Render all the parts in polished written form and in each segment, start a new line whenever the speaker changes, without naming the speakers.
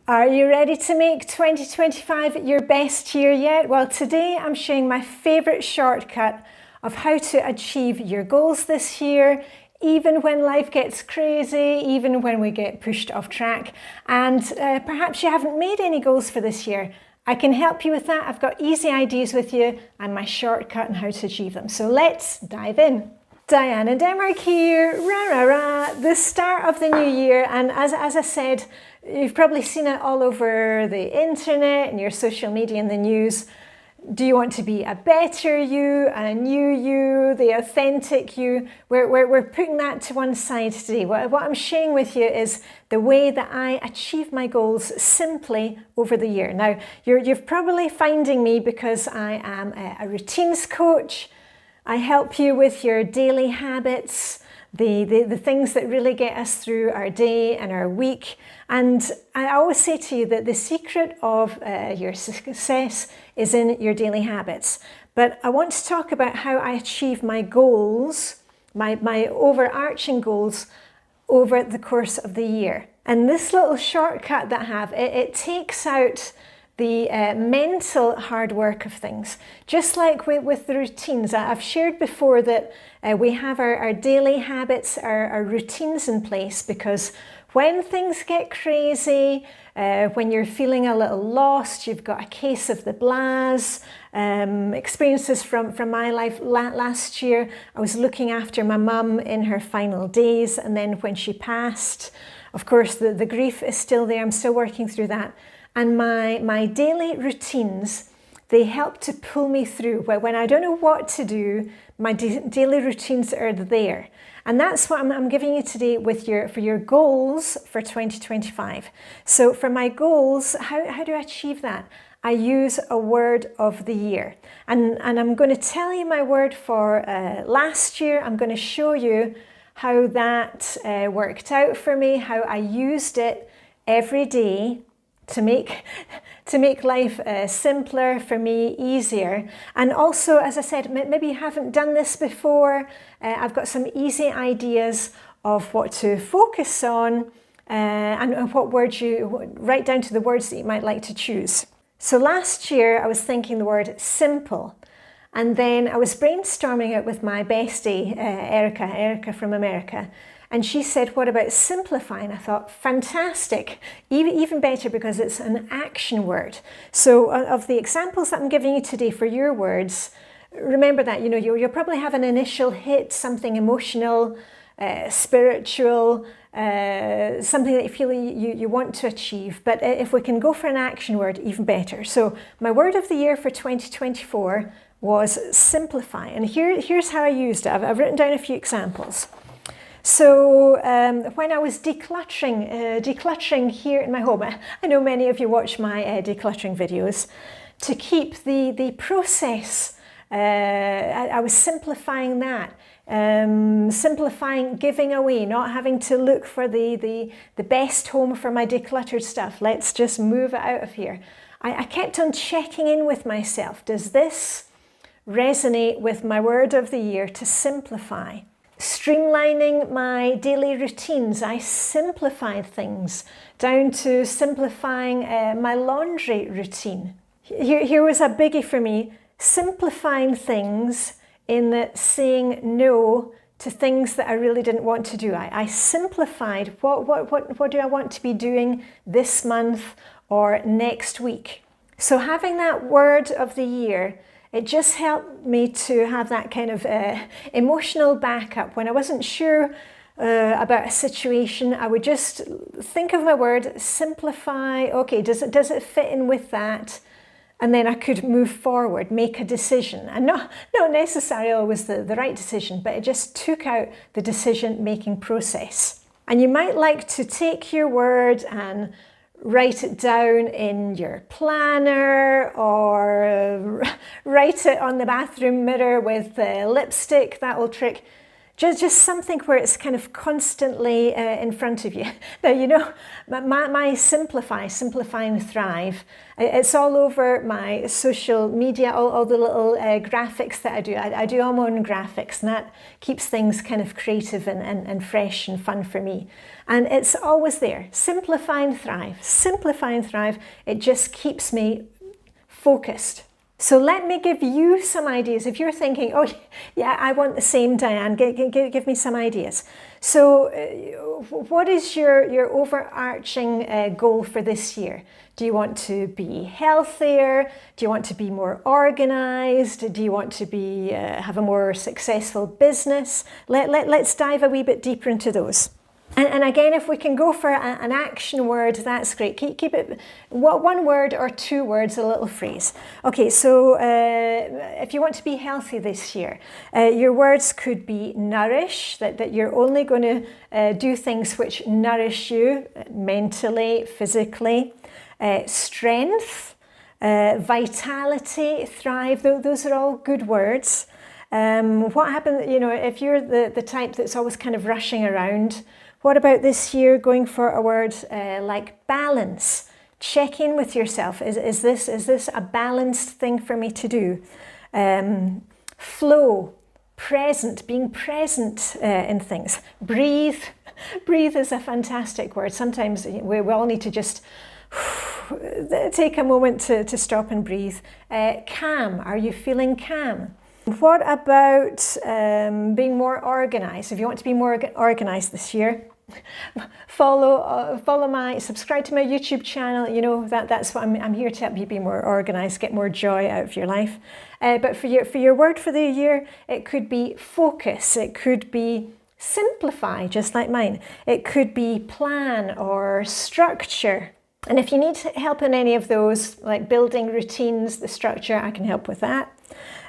Are you ready to make 2025 your best year yet? Well, today I'm sharing my favorite shortcut of how to achieve your goals this year, even when life gets crazy, even when we get pushed off track, and perhaps you haven't made any goals for this year. I can help you with that. I've got easy ideas with you and my shortcut on how to achieve them. So let's dive in. Diane in Denmark here, rah rah rah, the start of the new year, and as I said, you've probably seen it all over the internet and your social media and the news. Do you want to be a better you, a new you, the authentic you? We're putting that to one side today. What I'm sharing with you is the way that I achieve my goals simply over the year. Now, you're probably finding me because I am a routines coach. I help you with your daily habits, the things that really get us through our day and our week. And I always say to you that the secret of your success is in your daily habits. But I want to talk about how I achieve my goals, my overarching goals over the course of the year. And this little shortcut that I have, it takes out the mental hard work of things. Just like with the routines, I've shared before that we have our daily habits, our routines in place, because when things get crazy, when you're feeling a little lost, you've got a case of the blahs, experiences from my life last year. I was looking after my mum in her final days, and then when she passed, of course, the grief is still there. I'm still working through that. And my daily routines, they help to pull me through. When I don't know what to do, my daily routines are there. And that's what I'm giving you today for your goals for 2025. So for my goals, how do I achieve that? I use a word of the year. And I'm going to tell you my word for last year. I'm going to show you how that worked out for me, how I used it every day to make life simpler for me, easier. And also, as I said, maybe you haven't done this before. I've got some easy ideas of what to focus on and what words right down to the words that you might like to choose. So last year I was thinking the word simple, and then I was brainstorming it with my bestie, Erica from America. And she said, what about simplifying? I thought, fantastic, even better because it's an action word. So of the examples that I'm giving you today for your words, remember that, you'll probably have an initial hit, something emotional, spiritual, something that you feel you want to achieve. But if we can go for an action word, even better. So my word of the year for 2024 was simplify. And here's how I used it. I've written down a few examples. So when I was decluttering here in my home, I know many of you watch my decluttering videos, to keep the process, I was simplifying that, simplifying giving away, not having to look for the best home for my decluttered stuff. Let's just move it out of here. I kept on checking in with myself. Does this resonate with my word of the year, to simplify? Streamlining my daily routines, I simplified things down to simplifying my laundry routine. Here was a biggie for me, simplifying things in saying no to things that I really didn't want to do. I simplified what do I want to be doing this month or next week. So having that word of the year, it just helped me to have that kind of emotional backup. When I wasn't sure about a situation, I would just think of my word, simplify. Okay, does it fit in with that? And then I could move forward, make a decision. And not necessarily always the right decision, but it just took out the decision-making process. And you might like to take your word and write it down in your planner, or write it on the bathroom mirror with lipstick, that old trick. Just something where it's kind of constantly in front of you. Now, you know, my simplify and thrive, it's all over my social media, all the little graphics that I do. I do all my own graphics, and that keeps things kind of creative and fresh and fun for me. And it's always there. Simplify and thrive. Simplify and thrive. It just keeps me focused. So let me give you some ideas. If you're thinking, oh yeah, I want the same, Diane, give me some ideas. So what is your overarching goal for this year? Do you want to be healthier? Do you want to be more organized? Do you want to be have a more successful business? Let's dive a wee bit deeper into those. And again, if we can go for an action word, that's great. Keep it one word or 2 words, a little phrase. Okay, so if you want to be healthy this year, your words could be nourish, that you're only going to do things which nourish you mentally, physically. Strength, vitality, thrive, those are all good words. What happens, you know, if you're the type that's always kind of rushing around, what about this year going for a word like balance? Check in with yourself. Is this a balanced thing for me to do? Flow, present, being present in things. Breathe. Breathe is a fantastic word. Sometimes we all need to just take a moment to stop and breathe. Calm. Are you feeling calm? What about being more organized? If you want to be more organized this year, subscribe to my YouTube channel. You know, that's what I'm here to help you be more organized, get more joy out of your life. But for your word for the year, it could be focus, it could be simplify, just like mine. It could be plan or structure. And if you need help in any of those, like building routines, the structure, I can help with that.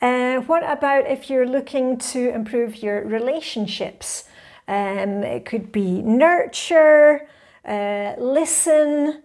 What about if you're looking to improve your relationships? It could be nurture, listen,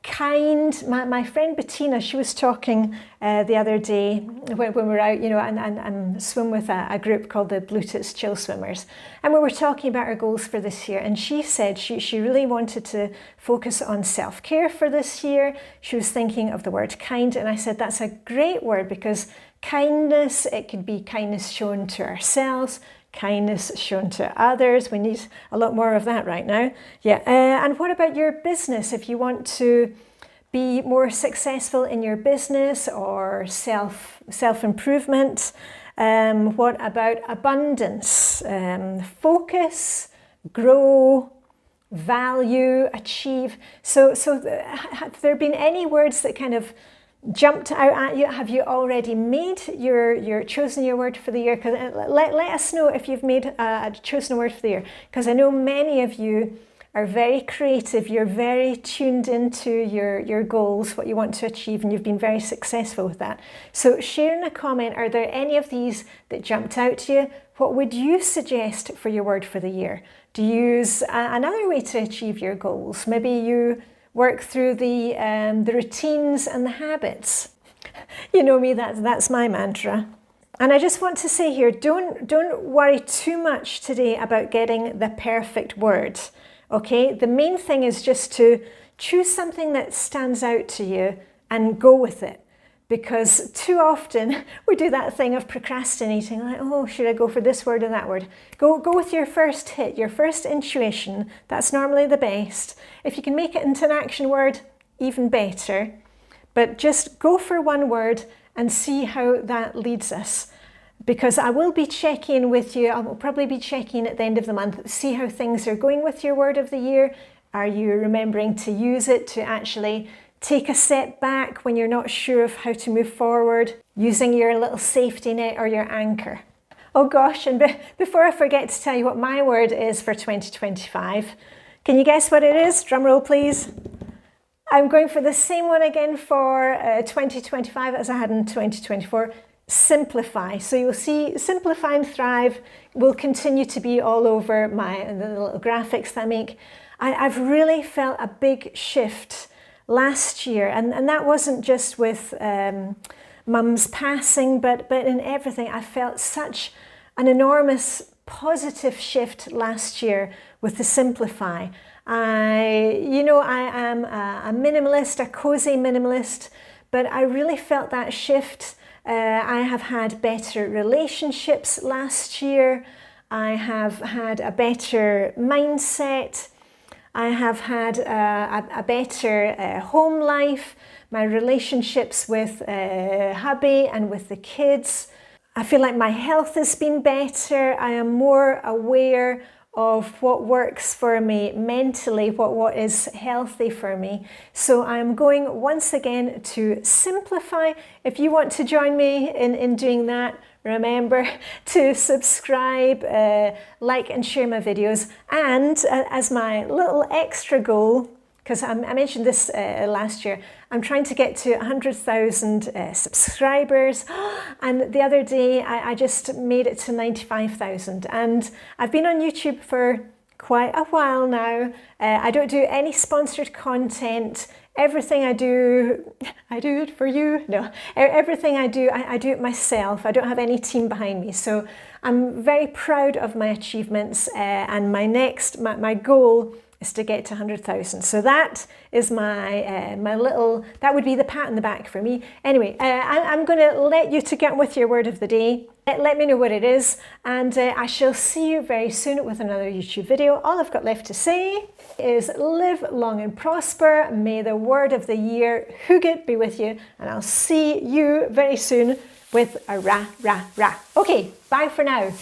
kind. My friend Bettina, she was talking the other day when we were out, you know, and swim with a group called the Blue Tits Chill Swimmers. And we were talking about our goals for this year. And she said she really wanted to focus on self-care for this year. She was thinking of the word kind. And I said, that's a great word, because kindness, it could be kindness shown to ourselves, kindness shown to others. We need a lot more of that right now. Yeah. And what about your business? If you want to be more successful in your business or self-improvement, what about abundance? Focus, grow, value, achieve. So have there been any words that kind of jumped out at you? Have you already made chosen your word for the year? Because let us know if you've made chosen a word for the year, because I know many of you are very creative. You're very tuned into your goals, what you want to achieve, and you've been very successful with that. So share in a comment, are there any of these that jumped out to you? What would you suggest for your word for the year? Do you use another way to achieve your goals? Maybe you work through the routines and the habits. You know me, that's my mantra. And I just want to say here, don't worry too much today about getting the perfect word. Okay, the main thing is just to choose something that stands out to you and go with it. Because too often we do that thing of procrastinating, like, oh, should I go for this word or that word? Go with your first hit, your first intuition. That's normally the best. If you can make it into an action word, even better. But just go for one word and see how that leads us. Because I will be checking with you, I will probably be checking at the end of the month, see how things are going with your word of the year. Are you remembering to use it to actually take a step back when you're not sure of how to move forward, using your little safety net or your anchor? Oh gosh, and before I forget to tell you what my word is for 2025, can you guess what it is? Drum roll, please. I'm going for the same one again for 2025 as I had in 2024. Simplify. So you'll see simplify and thrive will continue to be all over the little graphics that I make. I've really felt a big shift last year, and that wasn't just with Mum's passing, but in everything. I felt such an enormous positive shift last year with the Simplify. I am a minimalist, a cozy minimalist, but I really felt that shift. I have had better relationships last year. I have had a better mindset. I have had a better home life, my relationships with hubby and with the kids. I feel like my health has been better. I am more aware of what works for me mentally, what is healthy for me. So I'm going once again to Simplify. If you want to join me in doing that, remember to subscribe, like and share my videos. And as my little extra goal, because I mentioned this last year, I'm trying to get to 100,000 subscribers. And the other day, I just made it to 95,000. And I've been on YouTube for quite a while now. I don't do any sponsored content. Everything I do it for you. No, everything I do it myself. I don't have any team behind me. So I'm very proud of my achievements. And my goal is to get to 100,000. So that is my little, that would be the pat on the back for me. Anyway, I'm going to let you to get on with your word of the day. Let me know what it is, and I shall see you very soon with another YouTube video. All I've got left to say is live long and prosper. May the word of the year, Hugget, be with you, and I'll see you very soon with a rah, rah, rah. Okay, bye for now.